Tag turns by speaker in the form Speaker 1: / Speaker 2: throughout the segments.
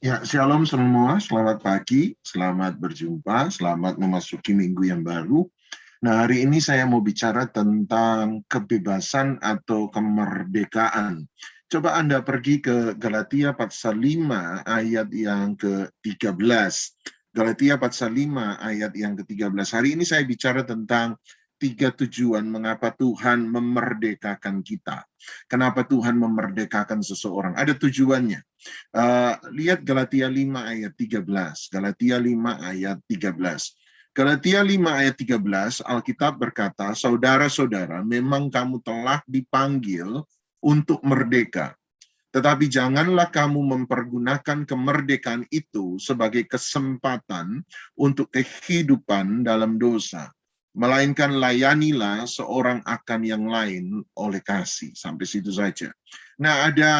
Speaker 1: Ya, shalom semua, selamat pagi, selamat berjumpa, selamat memasuki minggu yang baru. Nah, hari ini saya mau bicara tentang kebebasan atau kemerdekaan. Coba Anda pergi ke Galatia pasal 5 ayat yang ke-13. Galatia pasal 5 ayat yang ke-13. Hari ini saya bicara tentang tiga tujuan mengapa Tuhan memerdekakan kita. Kenapa Tuhan memerdekakan seseorang? Ada tujuannya. Lihat Galatia 5 ayat 13. Galatia 5 ayat 13. Galatia 5 ayat 13, Alkitab berkata, saudara-saudara, memang kamu telah dipanggil untuk merdeka. Tetapi janganlah kamu mempergunakan kemerdekaan itu sebagai kesempatan untuk kehidupan dalam dosa. Melainkan layanilah seorang akan yang lain oleh kasih. Sampai situ saja. Nah, ada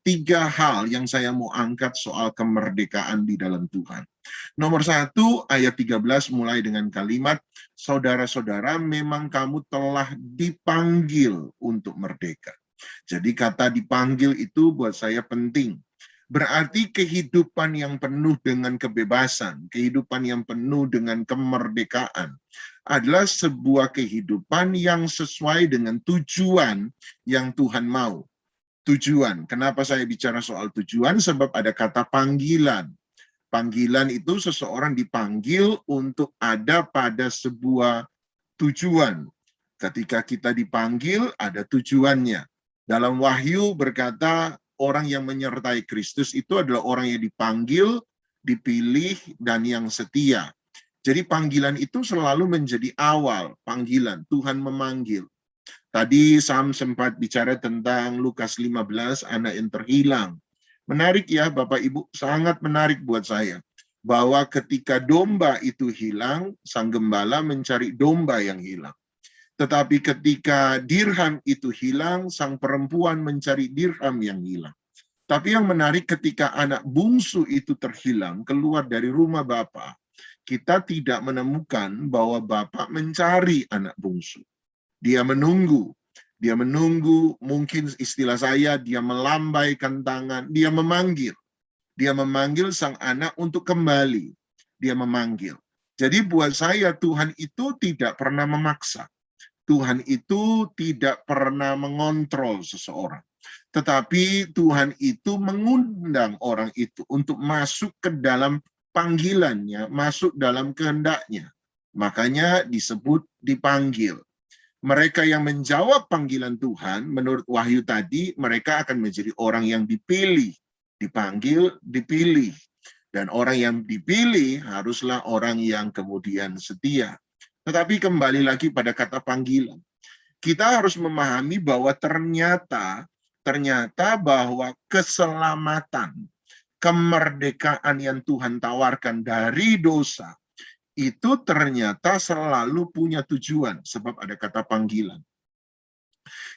Speaker 1: tiga hal yang saya mau angkat soal kemerdekaan di dalam Tuhan. Nomor 1, ayat 13 mulai dengan kalimat, saudara-saudara memang kamu telah dipanggil untuk merdeka. Jadi kata dipanggil itu buat saya penting. Berarti kehidupan yang penuh dengan kebebasan, kehidupan yang penuh dengan kemerdekaan adalah sebuah kehidupan yang sesuai dengan tujuan yang Tuhan mau. Tujuan. Kenapa saya bicara soal tujuan? Sebab ada kata panggilan. Panggilan itu seseorang dipanggil untuk ada pada sebuah tujuan. Ketika kita dipanggil, ada tujuannya. Dalam Wahyu berkata, orang yang menyertai Kristus itu adalah orang yang dipanggil, dipilih, dan yang setia. Jadi panggilan itu selalu menjadi awal panggilan. Tuhan memanggil. Tadi Sam sempat bicara tentang Lukas 15, anak yang terhilang. Menarik ya Bapak Ibu, sangat menarik buat saya. Bahwa ketika domba itu hilang, sang gembala mencari domba yang hilang. Tetapi ketika dirham itu hilang, sang perempuan mencari dirham yang hilang. Tapi yang menarik ketika anak bungsu itu terhilang, keluar dari rumah Bapak, kita tidak menemukan bahwa Bapak mencari anak bungsu. Dia menunggu. Dia menunggu, mungkin istilah saya, dia melambaikan tangan, dia memanggil. Dia memanggil sang anak untuk kembali. Dia memanggil. Jadi buat saya Tuhan itu tidak pernah memaksa. Tuhan itu tidak pernah mengontrol seseorang. Tetapi Tuhan itu mengundang orang itu untuk masuk ke dalam panggilannya, masuk dalam kehendaknya. Makanya disebut dipanggil. Mereka yang menjawab panggilan Tuhan, menurut Wahyu tadi, mereka akan menjadi orang yang dipilih. Dipanggil, dipilih. Dan orang yang dipilih haruslah orang yang kemudian setia. Tetapi kembali lagi pada kata panggilan. Kita harus memahami bahwa ternyata bahwa keselamatan, kemerdekaan yang Tuhan tawarkan dari dosa, itu ternyata selalu punya tujuan, sebab ada kata panggilan.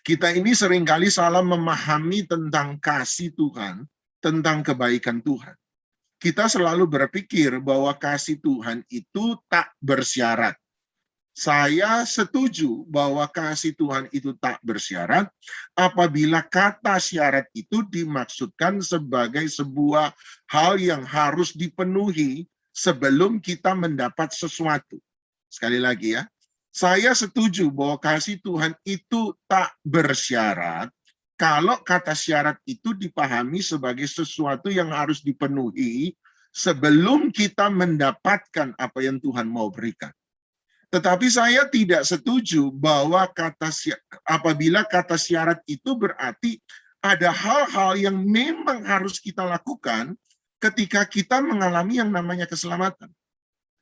Speaker 1: Kita ini seringkali salah memahami tentang kasih Tuhan, tentang kebaikan Tuhan. Kita selalu berpikir bahwa kasih Tuhan itu tak bersyarat. Saya setuju bahwa kasih Tuhan itu tak bersyarat apabila kata syarat itu dimaksudkan sebagai sebuah hal yang harus dipenuhi sebelum kita mendapat sesuatu. Sekali lagi ya, saya setuju bahwa kasih Tuhan itu tak bersyarat kalau kata syarat itu dipahami sebagai sesuatu yang harus dipenuhi sebelum kita mendapatkan apa yang Tuhan mau berikan. Tetapi saya tidak setuju bahwa apabila kata syarat itu berarti ada hal-hal yang memang harus kita lakukan ketika kita mengalami yang namanya keselamatan.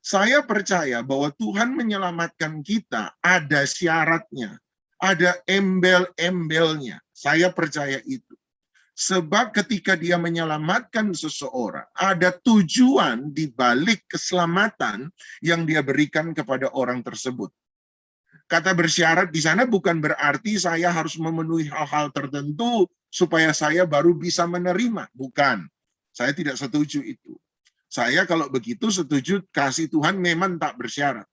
Speaker 1: Saya percaya bahwa Tuhan menyelamatkan kita ada syaratnya, ada embel-embelnya. Saya percaya itu. Sebab ketika dia menyelamatkan seseorang, ada tujuan di balik keselamatan yang dia berikan kepada orang tersebut. Kata bersyarat di sana bukan berarti saya harus memenuhi hal-hal tertentu supaya saya baru bisa menerima. Bukan. Saya tidak setuju itu. Saya kalau begitu setuju kasih Tuhan memang tak bersyarat.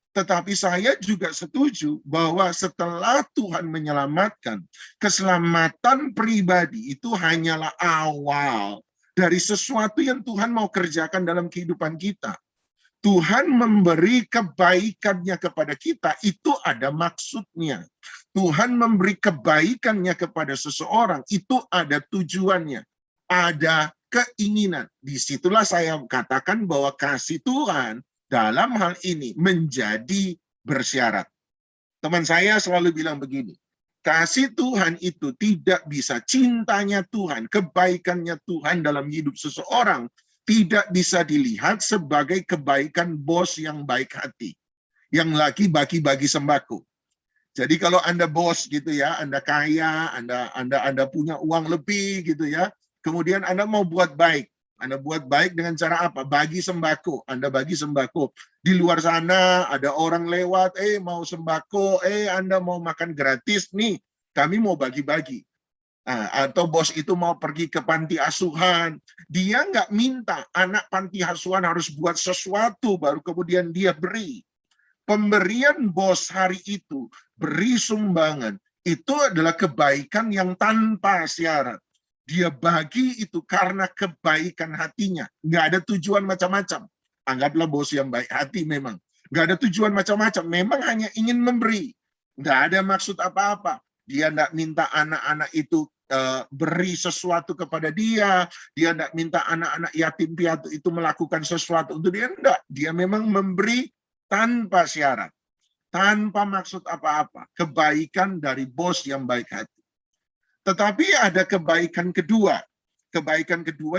Speaker 1: Tetapi saya juga setuju bahwa setelah Tuhan menyelamatkan, keselamatan pribadi itu hanyalah awal dari sesuatu yang Tuhan mau kerjakan dalam kehidupan kita. Tuhan memberi kebaikannya kepada kita, itu ada maksudnya. Tuhan memberi kebaikannya kepada seseorang, itu ada tujuannya. Ada keinginan. Disitulah saya katakan bahwa kasih Tuhan dalam hal ini menjadi bersyarat. Teman saya selalu bilang begini, kasih Tuhan itu tidak bisa, cintanya Tuhan, kebaikannya Tuhan dalam hidup seseorang, tidak bisa dilihat sebagai kebaikan bos yang baik hati, yang lagi bagi-bagi sembako. Jadi kalau Anda bos gitu ya, Anda kaya, Anda punya uang lebih gitu ya, kemudian Anda mau buat baik. Anda buat baik dengan cara apa? Bagi sembako. Anda bagi sembako. Di luar sana ada orang lewat, mau sembako, Anda mau makan gratis nih, kami mau bagi-bagi. Atau bos itu mau pergi ke panti asuhan, dia nggak minta anak panti asuhan harus buat sesuatu baru kemudian dia beri. Pemberian bos hari itu, beri sumbangan, itu adalah kebaikan yang tanpa syarat. Dia bagi itu karena kebaikan hatinya, nggak ada tujuan macam-macam. Anggaplah bos yang baik hati memang. Nggak ada tujuan macam-macam, memang hanya ingin memberi. Nggak ada maksud apa-apa. Dia nggak minta anak-anak itu beri sesuatu kepada dia tidak minta anak-anak yatim piatu itu melakukan sesuatu untuk dia, enggak. Dia memang memberi tanpa syarat, tanpa maksud apa-apa, kebaikan dari bos yang baik hati. Tetapi ada kebaikan kedua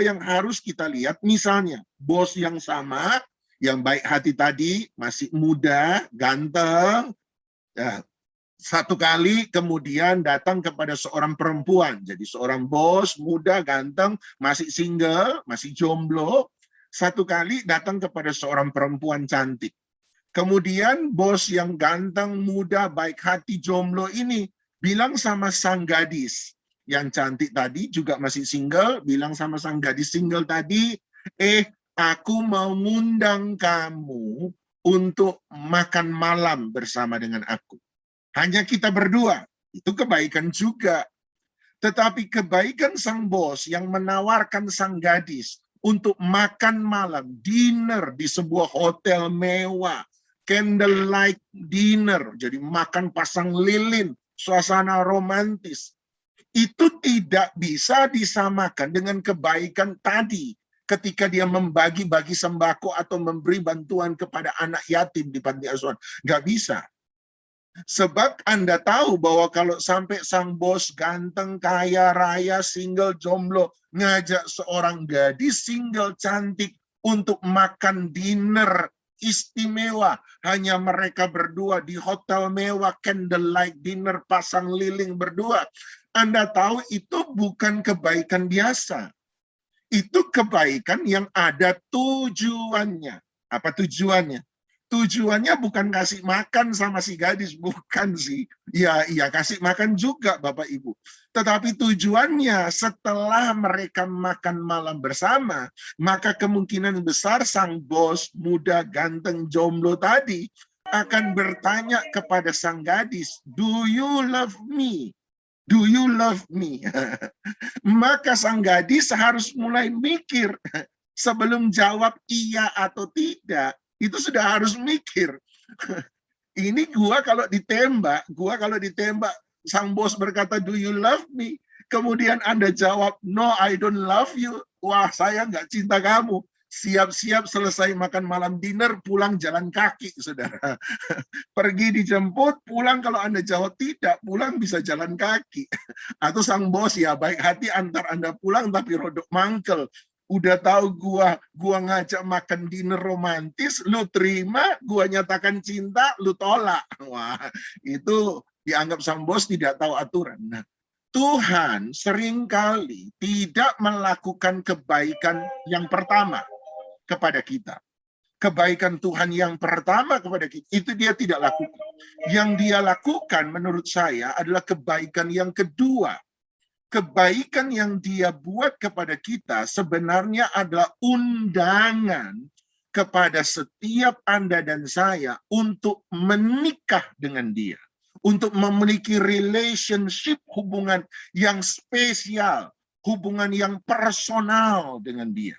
Speaker 1: yang harus kita lihat, misalnya bos yang sama, yang baik hati tadi, masih muda, ganteng, satu kali kemudian datang kepada seorang perempuan. Jadi seorang bos muda, ganteng, masih single, masih jomblo. Satu kali datang kepada seorang perempuan cantik. Kemudian bos yang ganteng, muda, baik hati, jomblo ini bilang sama sang gadis yang cantik tadi, juga masih single, bilang sama sang gadis single tadi, aku mau ngundang kamu untuk makan malam bersama dengan aku. Hanya kita berdua, itu kebaikan juga. Tetapi kebaikan sang bos yang menawarkan sang gadis untuk makan malam, dinner di sebuah hotel mewah, candlelight dinner, jadi makan pasang lilin, suasana romantis. Itu tidak bisa disamakan dengan kebaikan tadi ketika dia membagi-bagi sembako atau memberi bantuan kepada anak yatim di panti asuhan. Nggak bisa. Sebab Anda tahu bahwa kalau sampai sang bos ganteng, kaya, raya, single, jomblo, ngajak seorang gadis single cantik untuk makan dinner istimewa, hanya mereka berdua di hotel mewah, candlelight dinner, pasang lilin berdua. Anda tahu itu bukan kebaikan biasa. Itu kebaikan yang ada tujuannya. Apa tujuannya? Tujuannya bukan kasih makan sama si gadis, bukan sih. Ya, iya kasih makan juga Bapak Ibu. Tetapi tujuannya setelah mereka makan malam bersama, maka kemungkinan besar sang bos muda ganteng jomblo tadi akan bertanya kepada sang gadis, "Do you love me? Do you love me?" Maka sang gadis harus mulai mikir sebelum jawab iya atau tidak. Itu sudah harus mikir. Ini gua kalau ditembak, sang bos berkata, "Do you love me?" Kemudian Anda jawab, "No, I don't love you." Wah, saya nggak cinta kamu. Siap-siap selesai makan malam dinner, pulang jalan kaki, saudara. Pergi dijemput, pulang kalau Anda jawab tidak, pulang bisa jalan kaki. Atau sang bos ya baik hati antar Anda pulang tapi rodok mangkel. Udah tahu gua ngajak makan dinner romantis, lu terima, gua nyatakan cinta, lu tolak. Wah, itu dianggap sang bos tidak tahu aturan. Nah, Tuhan seringkali tidak melakukan kebaikan yang pertama kepada kita. Kebaikan Tuhan yang pertama kepada kita, itu dia tidak lakukan. Yang dia lakukan menurut saya adalah kebaikan yang kedua. Kebaikan yang dia buat kepada kita sebenarnya adalah undangan kepada setiap Anda dan saya untuk menikah dengan dia. Untuk memiliki relationship, hubungan yang spesial. hubungan yang personal dengan dia.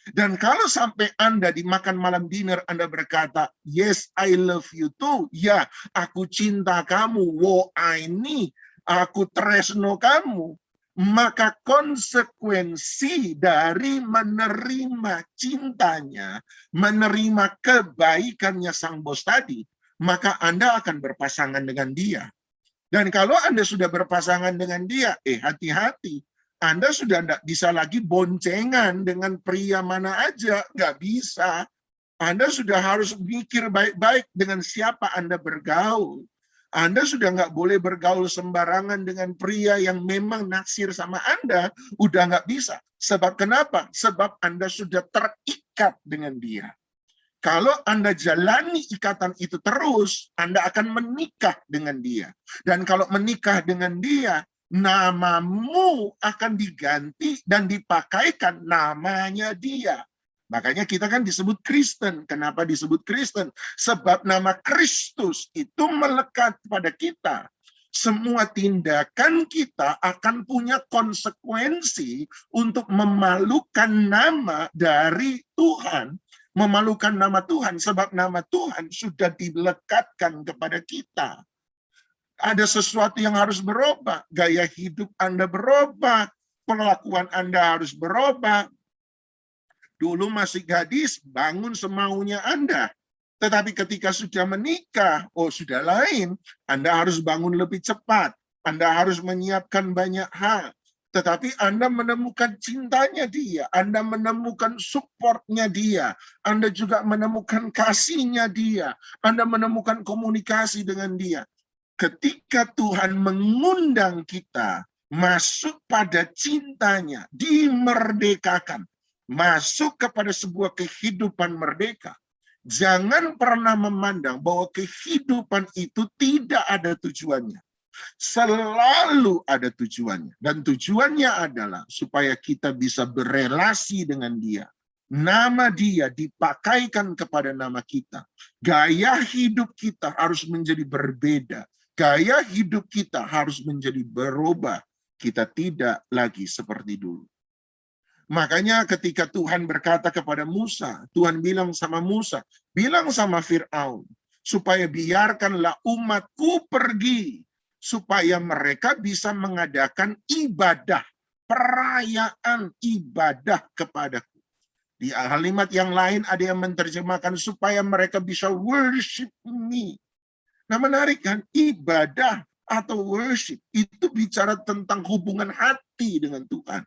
Speaker 1: Dan kalau sampai Anda di makan malam dinner, Anda berkata, yes, I love you too. Ya, aku cinta kamu. Wo ini, aku tresno kamu. Maka konsekuensi dari menerima cintanya, menerima kebaikannya sang bos tadi, maka Anda akan berpasangan dengan dia. Dan kalau Anda sudah berpasangan dengan dia, hati-hati. Anda sudah tidak bisa lagi boncengan dengan pria mana aja. Nggak bisa. Anda sudah harus mikir baik-baik dengan siapa Anda bergaul. Anda sudah nggak boleh bergaul sembarangan dengan pria yang memang naksir sama Anda. Udah nggak bisa. Sebab kenapa? Sebab Anda sudah terikat dengan dia. Kalau Anda jalani ikatan itu terus, Anda akan menikah dengan dia. Dan kalau menikah dengan dia, namamu akan diganti dan dipakaikan namanya dia. Makanya kita kan disebut Kristen. Kenapa disebut Kristen? Sebab nama Kristus itu melekat pada kita. Semua tindakan kita akan punya konsekuensi untuk memalukan nama dari Tuhan. Memalukan nama Tuhan, sebab nama Tuhan sudah dilekatkan kepada kita. Ada sesuatu yang harus berubah. Gaya hidup Anda berubah. Perlakuan Anda harus berubah. Dulu masih gadis, bangun semaunya Anda. Tetapi ketika sudah menikah, sudah lain. Anda harus bangun lebih cepat. Anda harus menyiapkan banyak hal. Tetapi Anda menemukan cintanya dia. Anda menemukan supportnya dia. Anda juga menemukan kasihnya dia. Anda menemukan komunikasi dengan dia. Ketika Tuhan mengundang kita masuk pada cintanya, dimerdekakan, masuk kepada sebuah kehidupan merdeka, jangan pernah memandang bahwa kehidupan itu tidak ada tujuannya. Selalu ada tujuannya. Dan tujuannya adalah supaya kita bisa berelasi dengan dia. Nama dia dipakaikan kepada nama kita. Gaya hidup kita harus menjadi berbeda. Gaya hidup kita harus menjadi berubah. Kita tidak lagi seperti dulu. Makanya ketika Tuhan berkata kepada Musa, Tuhan bilang sama Musa, bilang sama Fir'aun, supaya biarkanlah umatku pergi, supaya mereka bisa mengadakan ibadah, perayaan ibadah kepadaku. Di kalimat yang lain ada yang menerjemahkan supaya mereka bisa worship me. Nah menarik kan, ibadah atau worship itu bicara tentang hubungan hati dengan Tuhan.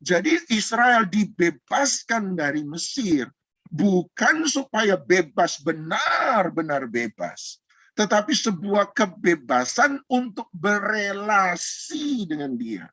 Speaker 1: Jadi Israel dibebaskan dari Mesir bukan supaya bebas, benar-benar bebas, tetapi sebuah kebebasan untuk berelasi dengan dia.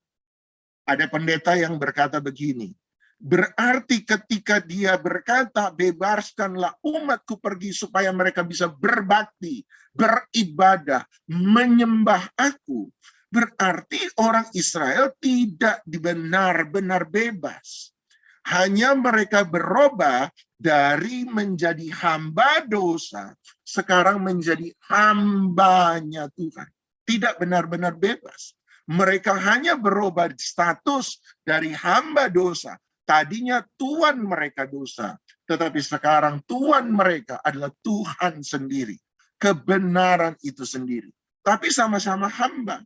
Speaker 1: Ada pendeta yang berkata begini, berarti ketika dia berkata, bebaskanlah umatku pergi supaya mereka bisa berbakti, beribadah, menyembah aku, berarti orang Israel tidak benar-benar bebas. Hanya mereka berubah dari menjadi hamba dosa, sekarang menjadi hambanya Tuhan. Tidak benar-benar bebas. Mereka hanya berubah status dari hamba dosa. Tadinya Tuhan mereka dosa, tetapi sekarang Tuhan mereka adalah Tuhan sendiri. Kebenaran itu sendiri. Tapi sama-sama hamba.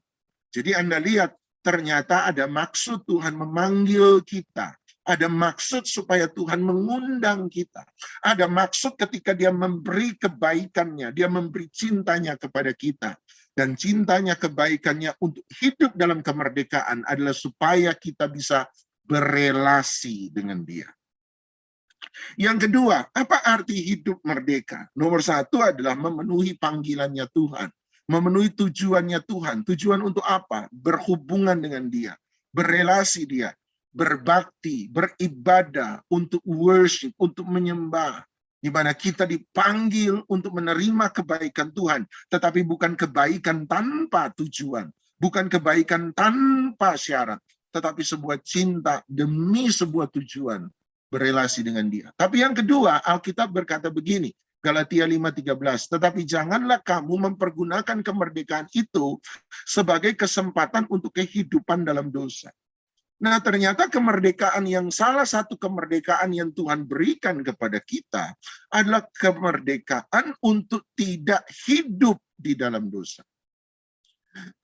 Speaker 1: Jadi Anda lihat, ternyata ada maksud Tuhan memanggil kita. Ada maksud supaya Tuhan mengundang kita. Ada maksud ketika dia memberi kebaikannya, dia memberi cintanya kepada kita. Dan cintanya, kebaikannya untuk hidup dalam kemerdekaan adalah supaya kita bisa berelasi dengan dia. Yang kedua, apa arti hidup merdeka? Nomor satu adalah memenuhi panggilannya Tuhan. Memenuhi tujuannya Tuhan. Tujuan untuk apa? Berhubungan dengan dia. Berelasi dia. Berbakti, beribadah, untuk worship, untuk menyembah. Di mana kita dipanggil untuk menerima kebaikan Tuhan. Tetapi bukan kebaikan tanpa tujuan. Bukan kebaikan tanpa syarat. Tetapi sebuah cinta demi sebuah tujuan. Berelasi dengan dia. Tapi yang kedua, Alkitab berkata begini. Galatia 5:13, tetapi janganlah kamu mempergunakan kemerdekaan itu sebagai kesempatan untuk kehidupan dalam dosa. Nah, ternyata kemerdekaan yang salah satu kemerdekaan yang Tuhan berikan kepada kita adalah kemerdekaan untuk tidak hidup di dalam dosa.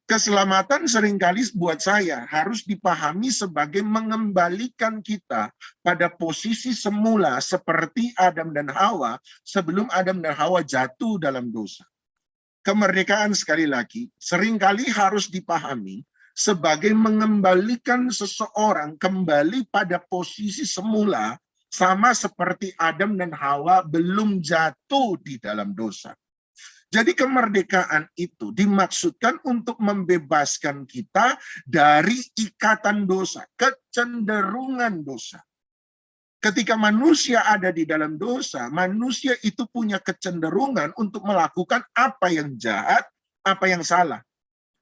Speaker 1: Keselamatan seringkali buat saya harus dipahami sebagai mengembalikan kita pada posisi semula seperti Adam dan Hawa sebelum Adam dan Hawa jatuh dalam dosa. Kemerdekaan sekali lagi seringkali harus dipahami sebagai mengembalikan seseorang kembali pada posisi semula sama seperti Adam dan Hawa belum jatuh di dalam dosa. Jadi kemerdekaan itu dimaksudkan untuk membebaskan kita dari ikatan dosa, kecenderungan dosa. Ketika manusia ada di dalam dosa, manusia itu punya kecenderungan untuk melakukan apa yang jahat, apa yang salah.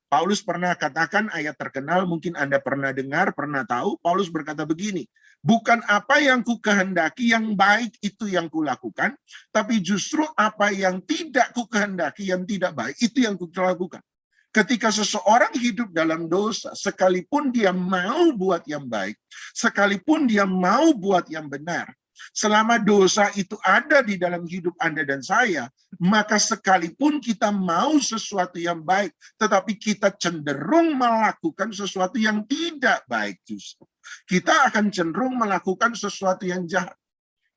Speaker 1: Paulus pernah katakan ayat terkenal, mungkin Anda pernah dengar, pernah tahu, Paulus berkata begini, bukan apa yang ku kehendaki yang baik itu yang kulakukan, tapi justru apa yang tidak ku kehendaki yang tidak baik itu yang ku lakukan. Ketika seseorang hidup dalam dosa, sekalipun dia mau buat yang baik, sekalipun dia mau buat yang benar, selama dosa itu ada di dalam hidup Anda dan saya, maka sekalipun kita mau sesuatu yang baik, tetapi kita cenderung melakukan sesuatu yang tidak baik justru. Kita akan cenderung melakukan sesuatu yang jahat.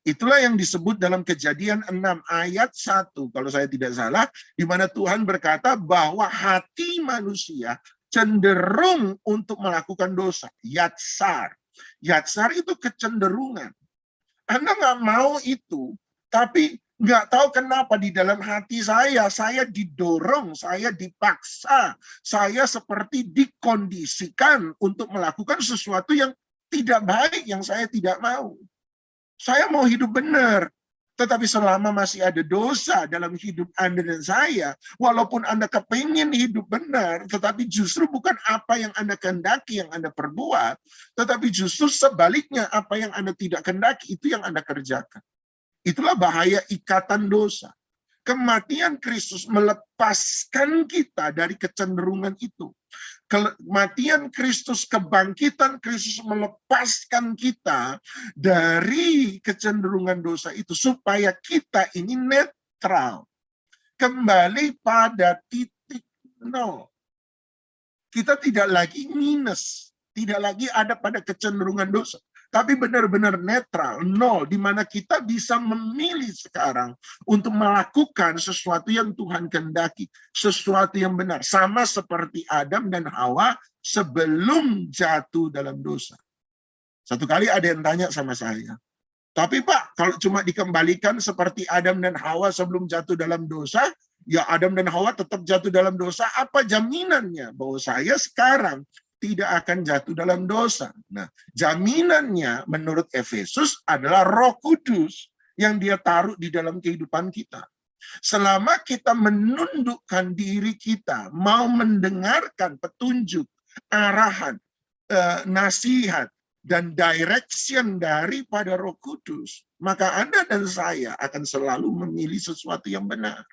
Speaker 1: Itulah yang disebut dalam Kejadian 6 ayat 1, kalau saya tidak salah, di mana Tuhan berkata bahwa hati manusia cenderung untuk melakukan dosa. Yatsar. Yatsar itu kecenderungan. Anda nggak mau itu, tapi nggak tahu kenapa di dalam hati saya didorong, saya dipaksa, saya seperti dikondisikan untuk melakukan sesuatu yang tidak baik, yang saya tidak mau. Saya mau hidup benar, tetapi selama masih ada dosa dalam hidup Anda dan saya, walaupun Anda kepingin hidup benar, tetapi justru bukan apa yang Anda kehendaki yang Anda perbuat, tetapi justru sebaliknya apa yang Anda tidak kehendaki itu yang Anda kerjakan. Itulah bahaya ikatan dosa. Kematian Kristus melepaskan kita dari kecenderungan itu. Kematian Kristus, kebangkitan Kristus melepaskan kita dari kecenderungan dosa itu supaya kita ini netral. Kembali pada titik nol. Kita tidak lagi minus, tidak lagi ada pada kecenderungan dosa, tapi benar-benar netral, nol, di mana kita bisa memilih sekarang untuk melakukan sesuatu yang Tuhan kehendaki, sesuatu yang benar, sama seperti Adam dan Hawa sebelum jatuh dalam dosa. Satu kali ada yang tanya sama saya, tapi Pak, kalau cuma dikembalikan seperti Adam dan Hawa sebelum jatuh dalam dosa, ya Adam dan Hawa tetap jatuh dalam dosa, apa jaminannya bahwa saya sekarang tidak akan jatuh dalam dosa? Nah, jaminannya menurut Efesus adalah Roh Kudus yang dia taruh di dalam kehidupan kita. Selama kita menundukkan diri kita, mau mendengarkan petunjuk, arahan, nasihat, dan direction daripada Roh Kudus, maka Anda dan saya akan selalu memilih sesuatu yang benar.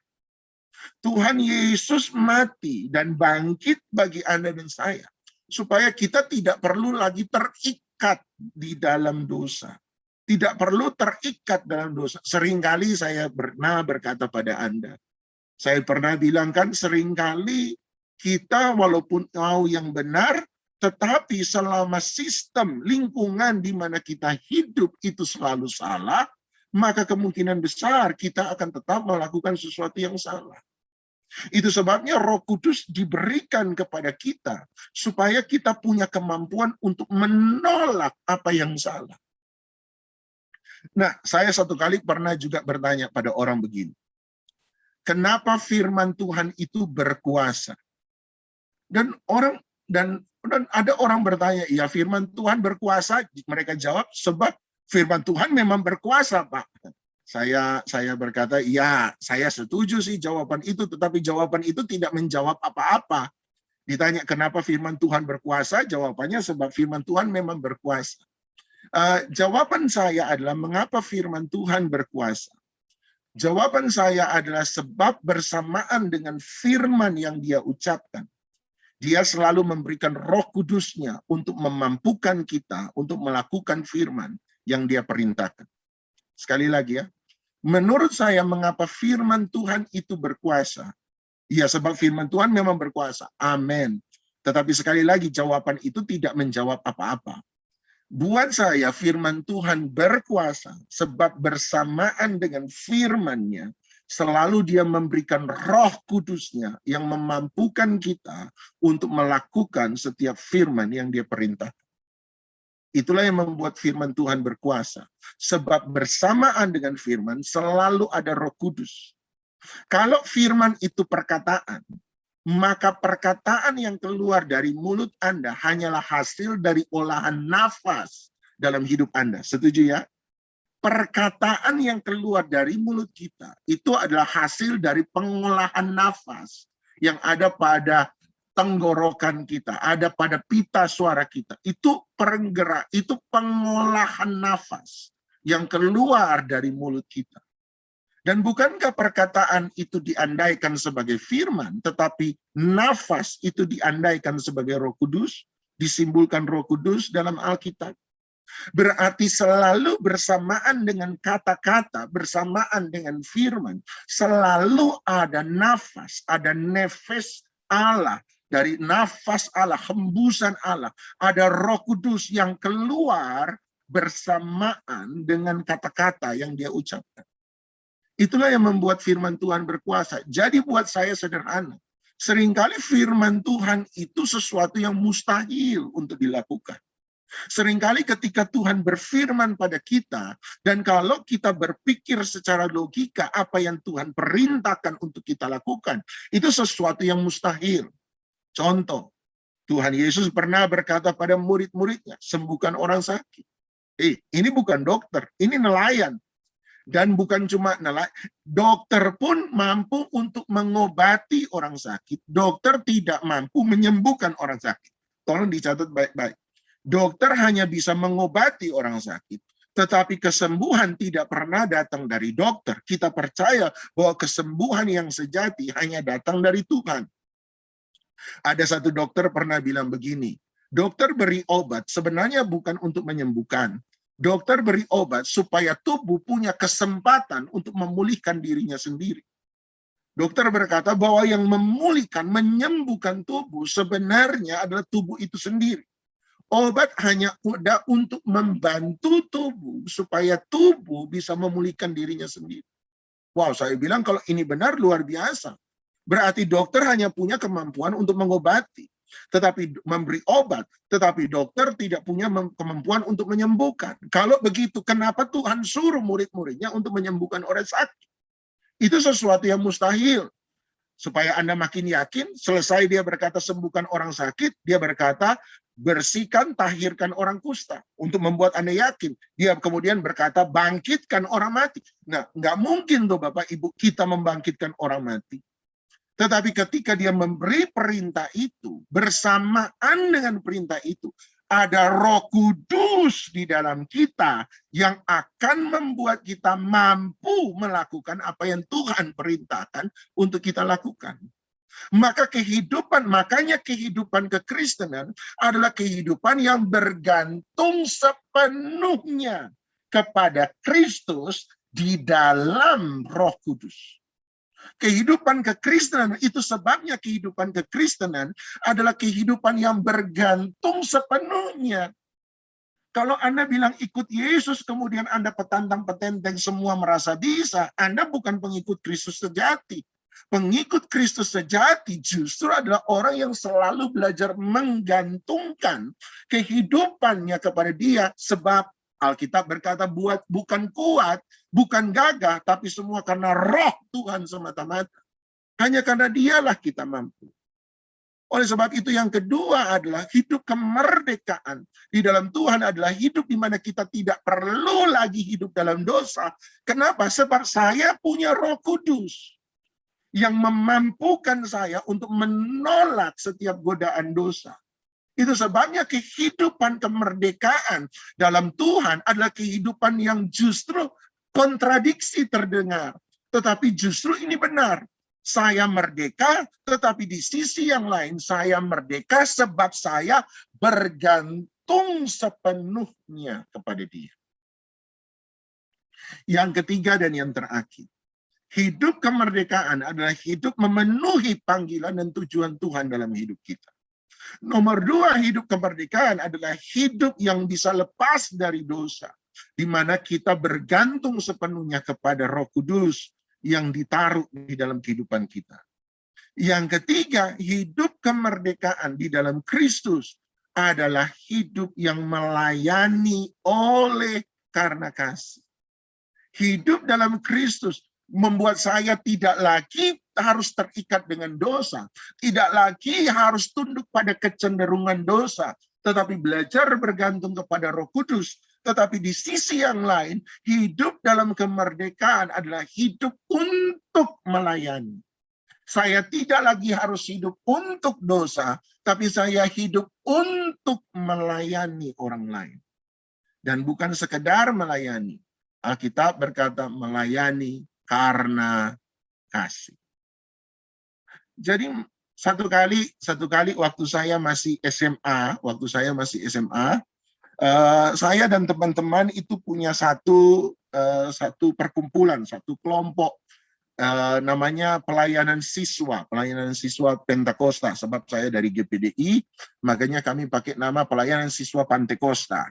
Speaker 1: Tuhan Yesus mati dan bangkit bagi Anda dan saya, supaya kita tidak perlu lagi terikat di dalam dosa. Tidak perlu terikat dalam dosa. Seringkali saya pernah berkata pada Anda, saya pernah bilang kan, seringkali kita walaupun mau yang benar, tetapi selama sistem lingkungan di mana kita hidup itu selalu salah, maka kemungkinan besar kita akan tetap melakukan sesuatu yang salah. Itu sebabnya Roh Kudus diberikan kepada kita supaya kita punya kemampuan untuk menolak apa yang salah. Nah, saya satu kali pernah juga bertanya pada orang begini, kenapa firman Tuhan itu berkuasa? Dan ada orang bertanya, ya firman Tuhan berkuasa? Mereka jawab, sebab firman Tuhan memang berkuasa, Pak. Saya berkata, ya saya setuju sih jawaban itu, tetapi jawaban itu tidak menjawab apa-apa. Ditanya kenapa firman Tuhan berkuasa, jawabannya sebab firman Tuhan memang berkuasa. Jawaban saya adalah mengapa firman Tuhan berkuasa. Jawaban saya adalah sebab bersamaan dengan firman yang dia ucapkan, Dia selalu memberikan Roh Kudus-Nya untuk memampukan kita untuk melakukan firman yang Dia perintahkan. Sekali lagi ya, menurut saya mengapa firman Tuhan itu berkuasa? Ya, sebab firman Tuhan memang berkuasa. Amin. Tetapi sekali lagi jawaban itu tidak menjawab apa-apa. Buat saya firman Tuhan berkuasa sebab bersamaan dengan firman-Nya selalu Dia memberikan Roh Kudus-Nya yang memampukan kita untuk melakukan setiap firman yang Dia perintahkan. Itulah yang membuat firman Tuhan berkuasa. Sebab bersamaan dengan firman selalu ada Roh Kudus. Kalau firman itu perkataan, maka perkataan yang keluar dari mulut Anda hanyalah hasil dari olahan nafas dalam hidup Anda. Setuju ya? Perkataan yang keluar dari mulut kita itu adalah hasil dari pengolahan nafas yang ada pada tenggorokan kita, ada pada pita suara kita. Itu itu pengolahan nafas yang keluar dari mulut kita. Dan bukankah perkataan itu diandaikan sebagai firman, tetapi nafas itu diandaikan sebagai Roh Kudus, disimbolkan Roh Kudus dalam Alkitab. Berarti selalu bersamaan dengan kata-kata, bersamaan dengan firman, selalu ada nafas, ada nefes Allah, dari nafas Allah, hembusan Allah, ada Roh Kudus yang keluar bersamaan dengan kata-kata yang Dia ucapkan. Itulah yang membuat firman Tuhan berkuasa. Jadi buat saya sederhana. Seringkali firman Tuhan itu sesuatu yang mustahil untuk dilakukan. Seringkali ketika Tuhan berfirman pada kita, dan kalau kita berpikir secara logika apa yang Tuhan perintahkan untuk kita lakukan, itu sesuatu yang mustahil. Contoh, Tuhan Yesus pernah berkata pada murid-muridnya, sembuhkan orang sakit. Ini bukan dokter, ini nelayan. Dan bukan cuma dokter pun mampu untuk mengobati orang sakit. Dokter tidak mampu menyembuhkan orang sakit. Tolong dicatat baik-baik. Dokter hanya bisa mengobati orang sakit. Tetapi kesembuhan tidak pernah datang dari dokter. Kita percaya bahwa kesembuhan yang sejati hanya datang dari Tuhan. Ada satu dokter pernah bilang begini, dokter beri obat sebenarnya bukan untuk menyembuhkan. Dokter beri obat supaya tubuh punya kesempatan untuk memulihkan dirinya sendiri. Dokter berkata bahwa yang memulihkan, menyembuhkan tubuh sebenarnya adalah tubuh itu sendiri. Obat hanya ada untuk membantu tubuh supaya tubuh bisa memulihkan dirinya sendiri. Wow, saya bilang kalau ini benar luar biasa. Berarti dokter hanya punya kemampuan untuk mengobati, tetapi memberi obat, tetapi dokter tidak punya kemampuan untuk menyembuhkan. Kalau begitu, kenapa Tuhan suruh murid-muridnya untuk menyembuhkan orang sakit? Itu sesuatu yang mustahil. Supaya Anda makin yakin, selesai dia berkata sembuhkan orang sakit, dia berkata bersihkan, tahirkan orang kusta. Untuk membuat Anda yakin, dia kemudian berkata bangkitkan orang mati. Nah, nggak mungkin tuh Bapak Ibu kita membangkitkan orang mati. Tetapi ketika dia memberi perintah itu, bersamaan dengan perintah itu, ada Roh Kudus di dalam kita yang akan membuat kita mampu melakukan apa yang Tuhan perintahkan untuk kita lakukan. Makanya kehidupan kekristenan adalah kehidupan yang bergantung sepenuhnya kepada Kristus di dalam Roh Kudus. Kehidupan kekristenan itu sebabnya kehidupan kekristenan adalah kehidupan yang bergantung sepenuhnya. Kalau Anda bilang ikut Yesus, kemudian Anda petantang-petenteng semua merasa bisa, Anda bukan pengikut Kristus sejati. Pengikut Kristus sejati justru adalah orang yang selalu belajar menggantungkan kehidupannya kepada Dia, sebab Alkitab berkata bukan kuat, bukan gagah, tapi semua karena Roh Tuhan semata-mata. Hanya karena Dialah kita mampu. Oleh sebab itu yang kedua adalah hidup kemerdekaan di dalam Tuhan adalah hidup di mana kita tidak perlu lagi hidup dalam dosa. Kenapa? Sebab saya punya Roh Kudus yang memampukan saya untuk menolak setiap godaan dosa. Itu sebabnya kehidupan kemerdekaan dalam Tuhan adalah kehidupan yang justru kontradiksi terdengar. Tetapi justru ini benar. saya merdeka, tetapi di sisi yang lain saya merdeka sebab saya bergantung sepenuhnya kepada Dia. Yang ketiga dan yang terakhir, hidup kemerdekaan adalah hidup memenuhi panggilan dan tujuan Tuhan dalam hidup kita. Nomor dua, hidup kemerdekaan adalah hidup yang bisa lepas dari dosa, di mana kita bergantung sepenuhnya kepada Roh Kudus yang ditaruh di dalam kehidupan kita. Yang ketiga, hidup kemerdekaan di dalam Kristus adalah hidup yang melayani oleh karena kasih. Hidup dalam Kristus membuat saya tidak lagi harus terikat dengan dosa, tidak lagi harus tunduk pada kecenderungan dosa, tetapi belajar bergantung kepada Roh Kudus. Tetapi di sisi yang lain, hidup dalam kemerdekaan adalah hidup untuk melayani. Saya tidak lagi harus hidup untuk dosa, tapi saya hidup untuk melayani orang lain. Dan bukan sekedar melayani. Alkitab berkata melayani karena kasih. Jadi satu kali waktu saya masih SMA, saya dan teman-teman itu punya satu perkumpulan, satu kelompok, namanya pelayanan siswa Pentakosta. Sebab saya dari GPDI, makanya kami pakai nama pelayanan siswa Pantekosta.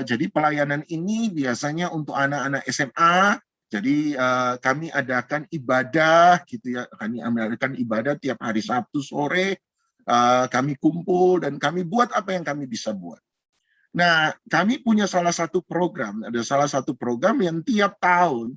Speaker 1: Jadi pelayanan ini biasanya untuk anak-anak SMA. Jadi kami adakan ibadah gitu ya, kami adakan ibadah tiap hari Sabtu sore, kami kumpul dan kami buat apa yang kami bisa buat. Nah, kami punya salah satu program yang tiap tahun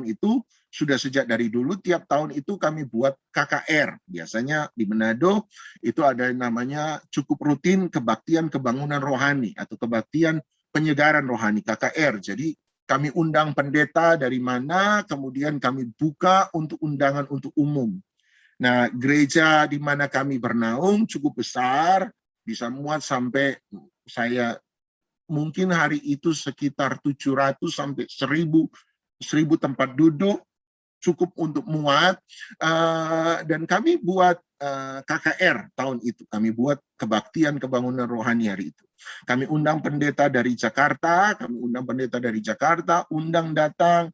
Speaker 1: itu sudah sejak dari dulu, tiap tahun itu kami buat KKR. Biasanya di Manado itu ada namanya cukup rutin kebaktian kebangunan rohani atau kebaktian penyegaran rohani, KKR. Jadi kami undang pendeta dari mana, kemudian kami buka untuk undangan untuk umum. Nah, gereja di mana kami bernaung cukup besar, bisa muat sampai saya mungkin hari itu sekitar 700 sampai 1000 tempat duduk, cukup untuk muat. Dan kami buat KKR tahun itu. Kami buat kebaktian kebangunan rohani hari itu. Kami undang pendeta dari Jakarta, undang datang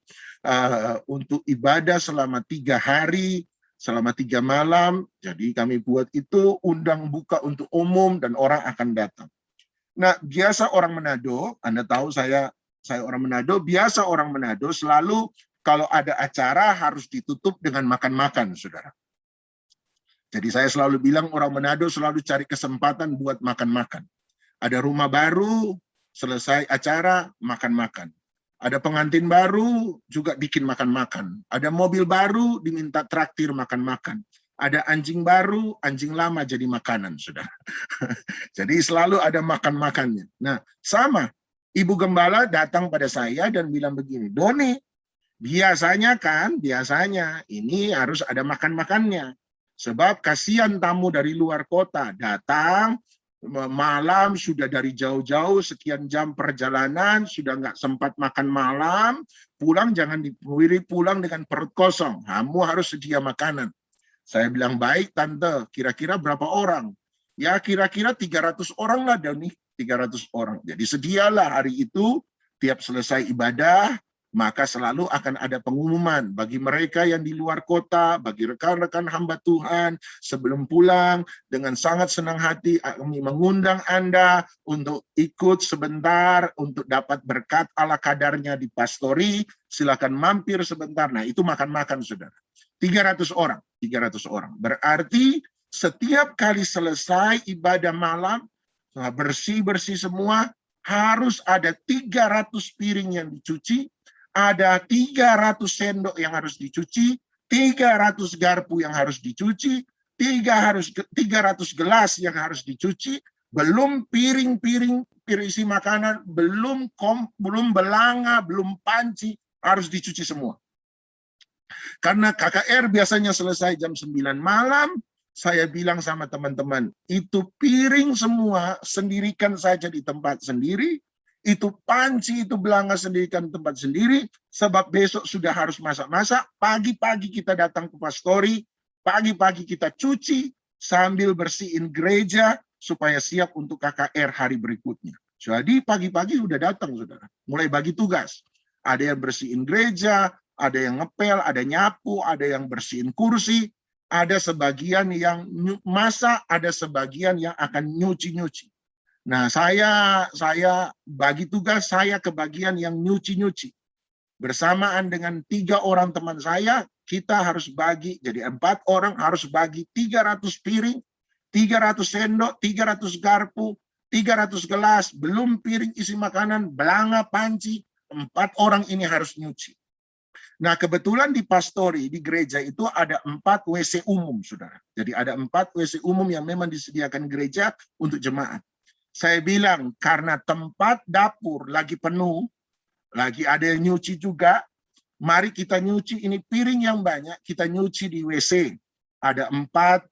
Speaker 1: untuk ibadah selama 3 hari, selama 3 malam. Jadi kami buat itu, undang buka untuk umum dan orang akan datang. Nah, biasa orang Manado, Anda tahu saya orang Manado, biasa orang Manado selalu kalau ada acara harus ditutup dengan makan-makan, saudara. Jadi saya selalu bilang orang Manado selalu cari kesempatan buat makan-makan. Ada rumah baru, selesai acara, makan-makan. Ada pengantin baru, juga bikin makan-makan. Ada mobil baru, diminta traktir makan-makan. Ada anjing baru, anjing lama jadi makanan, saudara. Jadi selalu ada makan-makannya. Nah, sama. Ibu Gembala datang pada saya dan bilang begini, Doni, biasanya ini harus ada makan-makannya. Sebab kasihan tamu dari luar kota datang, malam sudah dari jauh-jauh, sekian jam perjalanan, sudah nggak sempat makan malam, pulang jangan pulang dengan perut kosong. Kamu harus sedia makanan. Saya bilang, baik tante, kira-kira berapa orang? Ya kira-kira 300 orang lah, Doni, 300 orang. Jadi sedialah hari itu, tiap selesai ibadah, maka selalu akan ada pengumuman bagi mereka yang di luar kota, bagi rekan-rekan hamba Tuhan, sebelum pulang, dengan sangat senang hati kami mengundang Anda untuk ikut sebentar, untuk dapat berkat ala kadarnya di pastori, silakan mampir sebentar. Nah, itu makan-makan, saudara. 300 orang. Berarti setiap kali selesai ibadah malam, bersih-bersih semua, harus ada 300 piring yang dicuci, ada 300 sendok yang harus dicuci, 300 garpu yang harus dicuci, 300 gelas yang harus dicuci, belum piring-piring isi makanan, belum belanga, belum panci, harus dicuci semua. Karena KKR biasanya selesai jam 9 malam, saya bilang sama teman-teman, itu piring semua sendirikan saja di tempat sendiri, Itu panci, itu belanga sendirikan tempat sendiri, sebab besok sudah harus masak-masak. Pagi-pagi kita datang ke pastori, pagi-pagi kita cuci, sambil bersihin gereja, supaya siap untuk KKR hari berikutnya. Jadi pagi-pagi sudah datang, saudara. Mulai bagi tugas. Ada yang bersihin gereja, ada yang ngepel, ada nyapu, ada yang bersihin kursi, ada sebagian yang masak, ada sebagian yang akan nyuci-nyuci. Nah, saya bagi tugas, saya kebagian yang nyuci-nyuci. Bersamaan dengan 3 orang teman saya, kita harus bagi, jadi 4 orang harus bagi 300 piring, 300 sendok, 300 garpu, 300 gelas, belum piring isi makanan, belanga, panci, 4 orang ini harus nyuci. Nah, kebetulan di pastori, di gereja itu ada 4 WC umum, saudara. Jadi ada 4 WC umum yang memang disediakan gereja untuk jemaat. Saya bilang, karena tempat dapur lagi penuh, lagi ada yang nyuci juga, mari kita nyuci ini piring yang banyak, kita nyuci di WC. Ada 4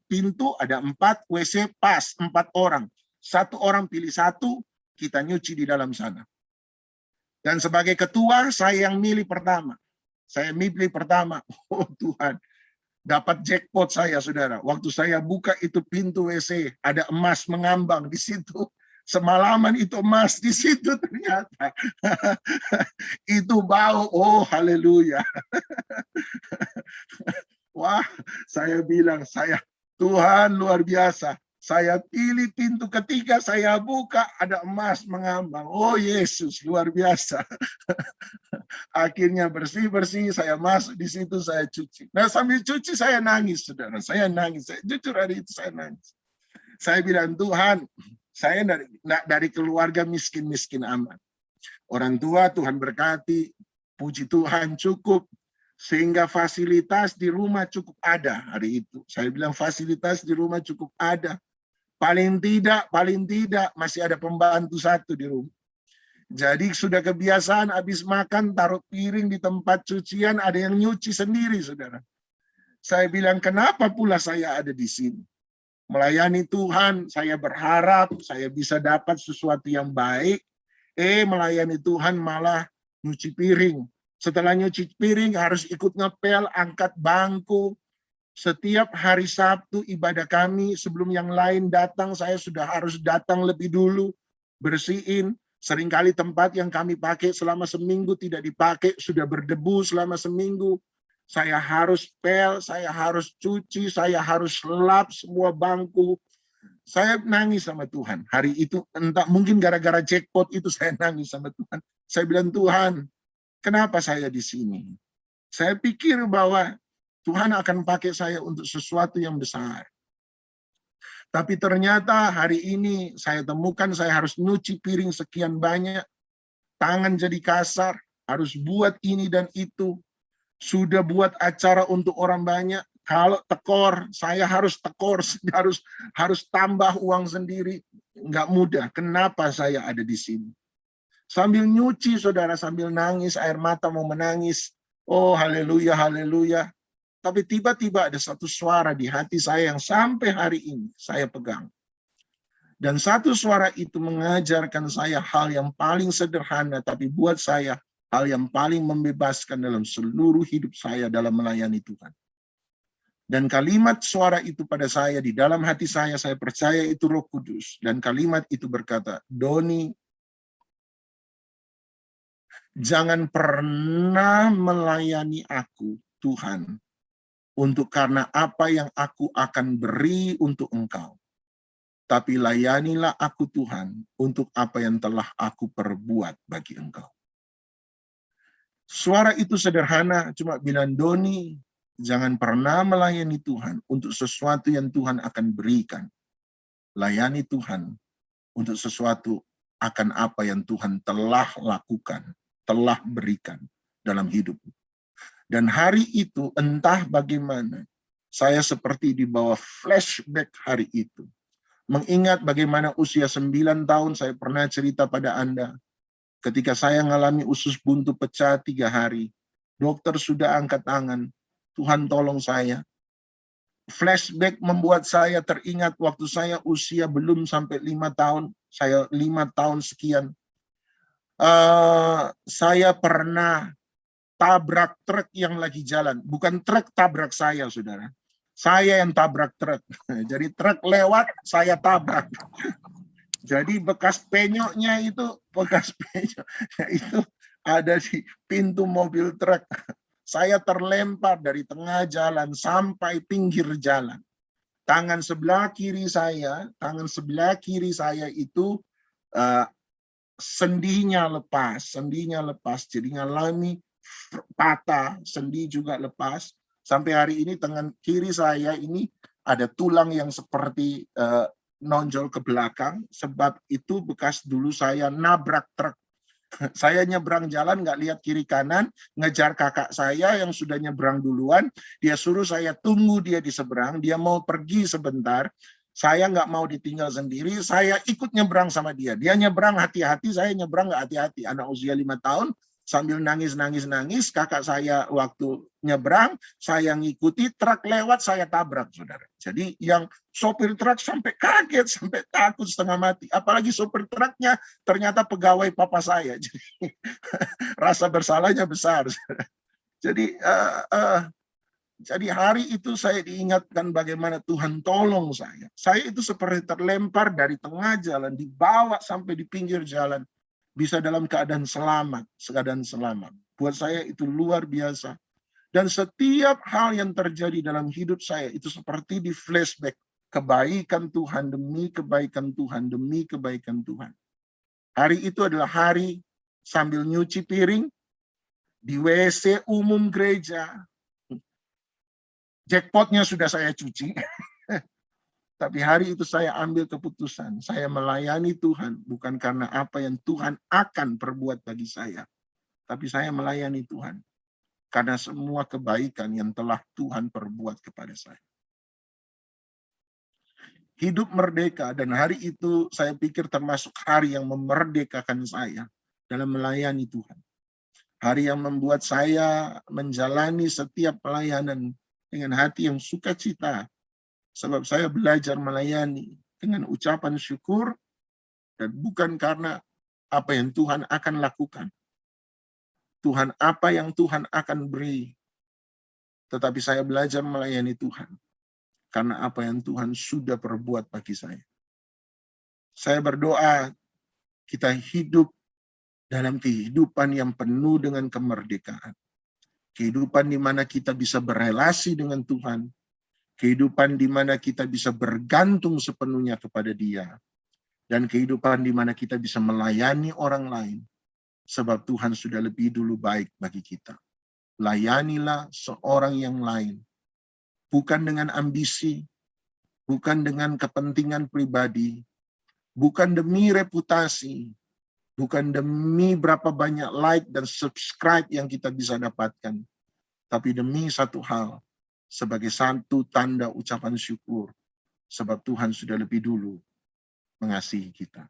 Speaker 1: pintu, ada 4 WC pas, 4 orang. 1 orang pilih 1, kita nyuci di dalam sana. Dan sebagai ketua, saya yang milih pertama. Saya milih pertama. Oh Tuhan, dapat jackpot saya, saudara. Waktu saya buka itu pintu WC, ada emas mengambang di situ. Semalaman itu emas di situ ternyata. Itu bau, oh haleluya. Wah, saya bilang, Tuhan luar biasa. Saya pilih pintu ketiga, saya buka, ada emas mengambang. Oh Yesus, luar biasa. Akhirnya bersih-bersih, saya masuk di situ, saya cuci. Nah, sambil cuci saya nangis, saudara. Saya nangis. Jujur hari itu saya nangis. Saya bilang, Tuhan, saya dari keluarga miskin-miskin amat. Orang tua Tuhan berkati, puji Tuhan cukup. Sehingga fasilitas di rumah cukup ada hari itu. Saya bilang fasilitas di rumah cukup ada. Paling tidak masih ada pembantu 1 di rumah. Jadi sudah kebiasaan habis makan taruh piring di tempat cucian, ada yang nyuci sendiri, saudara. Saya bilang, kenapa pula saya ada di sini? Melayani Tuhan, saya berharap saya bisa dapat sesuatu yang baik. Melayani Tuhan malah nyuci piring. Setelah nyuci piring harus ikut ngepel, angkat bangku. Setiap hari Sabtu ibadah kami, sebelum yang lain datang, saya sudah harus datang lebih dulu, bersihin. Seringkali tempat yang kami pakai selama seminggu tidak dipakai, sudah berdebu selama seminggu. Saya harus pel, saya harus cuci, saya harus lap semua bangku. Saya nangis sama Tuhan. Hari itu, entah mungkin gara-gara jackpot itu saya nangis sama Tuhan. Saya bilang, Tuhan, kenapa saya di sini? Saya pikir bahwa Tuhan akan pakai saya untuk sesuatu yang besar. Tapi ternyata hari ini saya temukan saya harus nyuci piring sekian banyak. Tangan jadi kasar, harus buat ini dan itu. Sudah buat acara untuk orang banyak. Kalau tekor, saya harus tekor, harus tambah uang sendiri. Nggak mudah. Kenapa saya ada di sini? Sambil nyuci, saudara, sambil nangis, air mata mau menangis. Oh, haleluya, haleluya. Tapi tiba-tiba ada satu suara di hati saya yang sampai hari ini saya pegang. Dan satu suara itu mengajarkan saya hal yang paling sederhana, tapi buat saya hal yang paling membebaskan dalam seluruh hidup saya dalam melayani Tuhan. Dan kalimat suara itu pada saya, di dalam hati saya percaya itu Roh Kudus. Dan kalimat itu berkata, Doni, jangan pernah melayani aku, Tuhan, untuk karena apa yang aku akan beri untuk engkau. Tapi layanilah aku Tuhan untuk apa yang telah aku perbuat bagi engkau. Suara itu sederhana, cuma bilang, Doni, jangan pernah melayani Tuhan untuk sesuatu yang Tuhan akan berikan. Layani Tuhan untuk sesuatu akan apa yang Tuhan telah lakukan, telah berikan dalam hidupmu. Dan hari itu entah bagaimana, saya seperti di bawah flashback hari itu. Mengingat bagaimana usia 9 tahun saya pernah cerita pada Anda. Ketika saya mengalami usus buntu pecah 3 hari. Dokter sudah angkat tangan. Tuhan tolong saya. Flashback membuat saya teringat waktu saya usia belum sampai 5 tahun. Saya 5 tahun sekian. Saya pernah tabrak truk yang lagi jalan. Bukan truk tabrak saya, saudara. Saya yang tabrak truk. Jadi truk lewat, saya tabrak. Jadi bekas penyoknya itu ada di pintu mobil truk. Saya terlempar dari tengah jalan sampai pinggir jalan. Tangan sebelah kiri saya itu sendinya lepas, jadi ngalami patah, sendi juga lepas. Sampai hari ini tangan kiri saya ini ada tulang yang seperti nonjol ke belakang, sebab itu bekas dulu saya nabrak truk. Saya nyebrang jalan nggak lihat kiri kanan, ngejar kakak saya yang sudah nyebrang duluan, dia suruh saya tunggu dia di seberang, dia mau pergi sebentar, saya nggak mau ditinggal sendiri, saya ikut nyebrang sama dia. Dia nyebrang hati-hati, saya nyebrang nggak hati-hati. Anak usia 5 tahun, sambil nangis, kakak saya waktu nyebrang, saya ngikuti, truk lewat, saya tabrak, saudara. Jadi yang sopir truk sampai kaget, sampai takut setengah mati. Apalagi sopir truknya ternyata pegawai papa saya. Jadi rasa bersalahnya besar. Jadi hari itu saya diingatkan bagaimana Tuhan tolong saya. Saya itu seperti terlempar dari tengah jalan, dibawa sampai di pinggir jalan. Bisa dalam keadaan selamat. Buat saya itu luar biasa. Dan setiap hal yang terjadi dalam hidup saya itu seperti di flashback. Kebaikan Tuhan demi kebaikan Tuhan, demi kebaikan Tuhan. Hari itu adalah hari sambil nyuci piring di WC umum gereja. Jackpotnya sudah saya cuci. Tapi hari itu saya ambil keputusan. Saya melayani Tuhan. Bukan karena apa yang Tuhan akan perbuat bagi saya. Tapi saya melayani Tuhan. Karena semua kebaikan yang telah Tuhan perbuat kepada saya. Hidup merdeka. Dan hari itu saya pikir termasuk hari yang memerdekakan saya. Dalam melayani Tuhan. Hari yang membuat saya menjalani setiap pelayanan dengan hati yang sukacita. Sebab saya belajar melayani dengan ucapan syukur dan bukan karena apa yang Tuhan akan lakukan. Apa yang Tuhan akan beri. Tetapi saya belajar melayani Tuhan karena apa yang Tuhan sudah perbuat bagi saya. Saya berdoa kita hidup dalam kehidupan yang penuh dengan kemerdekaan. Kehidupan di mana kita bisa berelasi dengan Tuhan. Kehidupan di mana kita bisa bergantung sepenuhnya kepada Dia. Dan kehidupan di mana kita bisa melayani orang lain. Sebab Tuhan sudah lebih dulu baik bagi kita. Layanilah seorang yang lain. Bukan dengan ambisi. Bukan dengan kepentingan pribadi. Bukan demi reputasi. Bukan demi berapa banyak like dan subscribe yang kita bisa dapatkan. Tapi demi satu hal. Sebagai satu tanda ucapan syukur. Sebab Tuhan sudah lebih dulu mengasihi kita.